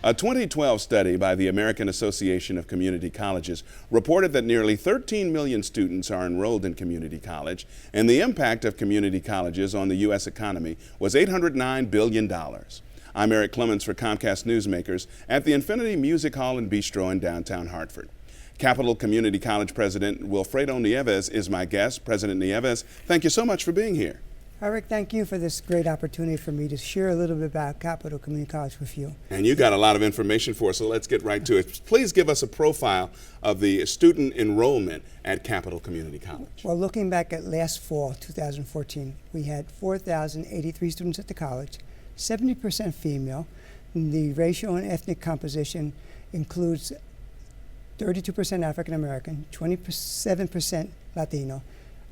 A 2012 study by the American Association of Community Colleges reported that nearly 13 million students are enrolled in community college, and the impact of community colleges on the U.S. economy was $809 billion. I'm Eric Clemens for Comcast Newsmakers at the Infinity Music Hall and Bistro in downtown Hartford. Capital Community College President Wilfredo Nieves is my guest. President Nieves, thank you so much for being here. Eric, thank you for this great opportunity for me to share a little bit about Capital Community College with you. And you got a lot of information for us, so let's get right to it. Please give us a profile of the student enrollment at Capital Community College. Well, looking back at last fall, 2014, we had 4,083 students at the college, 70% female. The racial and ethnic composition includes 32% African American, 27% Latino,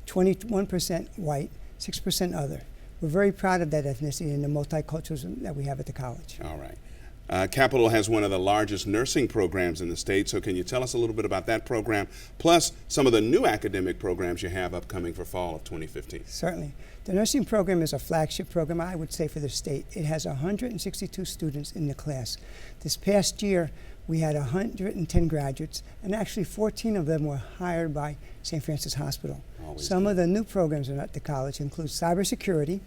21% white, 6% other. We're very proud of that ethnicity and the multiculturalism that we have at the college. All right. Capital has one of the largest nursing programs in the state, so can you tell us a little bit about that program, plus some of the new academic programs you have upcoming for fall of 2015? Certainly. The nursing program is a flagship program, I would say, for the state. It has 162 students in the class. This past year, we had 110 graduates, and actually 14 of them were hired by St. Francis Hospital. Some of the new programs at the college include cybersecurity,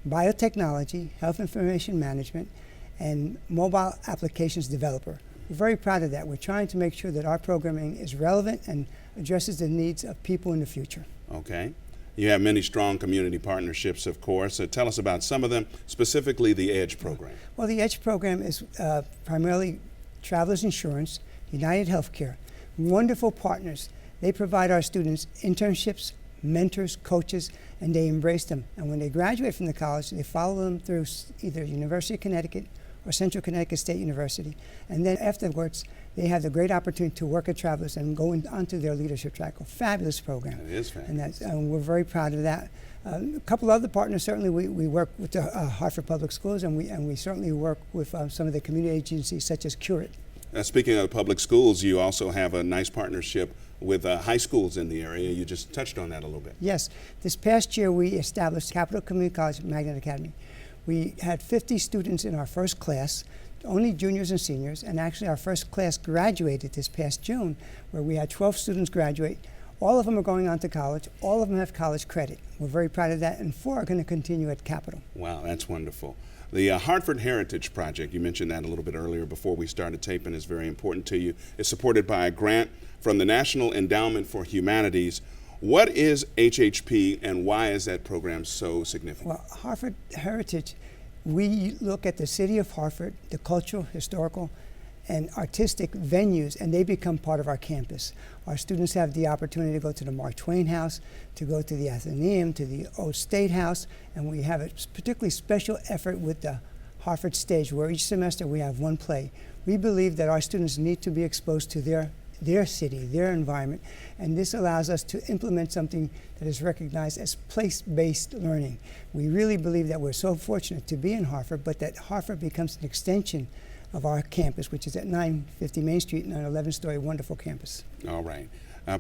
biotechnology, health information management, and mobile applications developer. We're very proud of that. We're trying to make sure that our programming is relevant and addresses the needs of people in the future. Okay. You have many strong community partnerships, of course. Tell us about some of them, specifically the EDGE program. Well, the EDGE program is primarily Travelers Insurance, United Healthcare, wonderful partners. They provide our students internships, mentors, coaches, and they embrace them. And when they graduate from the college, they follow them through either University of Connecticut or Central Connecticut State University. And then afterwards, they have the great opportunity to work at Travelers and go onto their leadership track. A fabulous program. It is fabulous. And we're very proud of that. A couple other partners, certainly we work with the Hartford Public Schools, and we certainly work with some of the community agencies such as Curate. Speaking of public schools, you also have a nice partnership with high schools in the area. You just touched on that a little bit. Yes. This past year, we established Capital Community College Magnet Academy. We had 50 students in our first class, only juniors and seniors, and actually our first class graduated this past June, where we had 12 students graduate. All of them are going on to college. All of them have college credit. We're very proud of that, and 4 are going to continue at Capital. Wow, that's wonderful. The Hartford Heritage Project, you mentioned that a little bit earlier before we started taping, is very important to you. It's supported by a grant from the National Endowment for Humanities. What is HHP and why is that program so significant? Well, Hartford Heritage, we look at the city of Hartford, the cultural, historical, and artistic venues, and they become part of our campus. Our students have the opportunity to go to the Mark Twain House, to go to the Athenaeum, to the Old State House, and we have a particularly special effort with the Hartford Stage, where each semester we have one play. We believe that our students need to be exposed to their city, their environment, and this allows us to implement something that is recognized as place-based learning. We really believe that we're so fortunate to be in Hartford, but that Hartford becomes an extension of our campus, which is at 950 Main Street, and an 11-story wonderful campus. All right.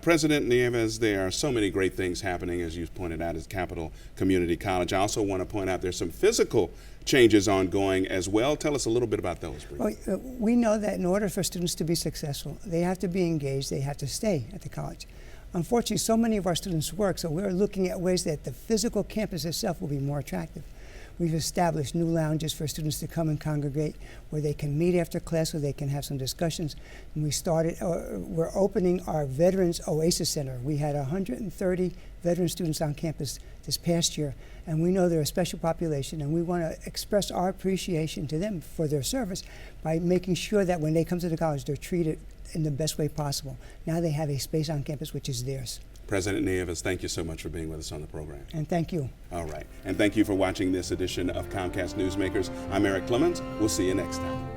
President Nieves, there are so many great things happening, as you pointed out, at Capital Community College. I also want to point out there's some physical changes ongoing as well. Tell us a little bit about those, please. Well, we know that in order for students to be successful, they have to be engaged, they have to stay at the college. Unfortunately, so many of our students work, so we're looking at ways that the physical campus itself will be more attractive. We've established new lounges for students to come and congregate, where they can meet after class, where they can have some discussions. And we're opening our Veterans Oasis Center. We had 130 veteran students on campus this past year, and we know they're a special population, and we want to express our appreciation to them for their service by making sure that when they come to the college, they're treated in the best way possible. Now they have a space on campus which is theirs. President Nieves, thank you so much for being with us on the program. And thank you. All right. And thank you for watching this edition of Comcast Newsmakers. I'm Eric Clemens. We'll see you next time.